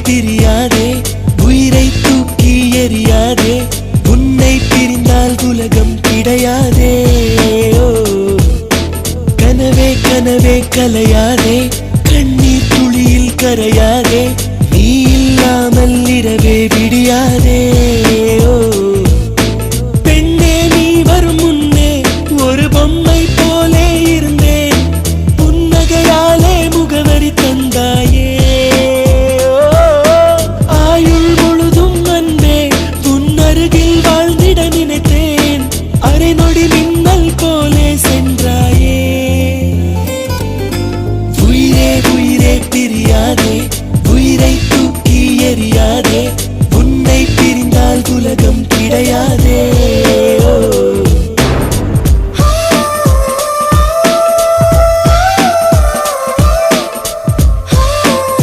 பிரியாதே உயிரை தூக்கி எறியாதே உன்னை பிரிந்தால் உலகம் கிடையாதே கனவே கனவே கலையாதே கண்ணீர் துளியில் கரையாதே நீ இல்லாமல்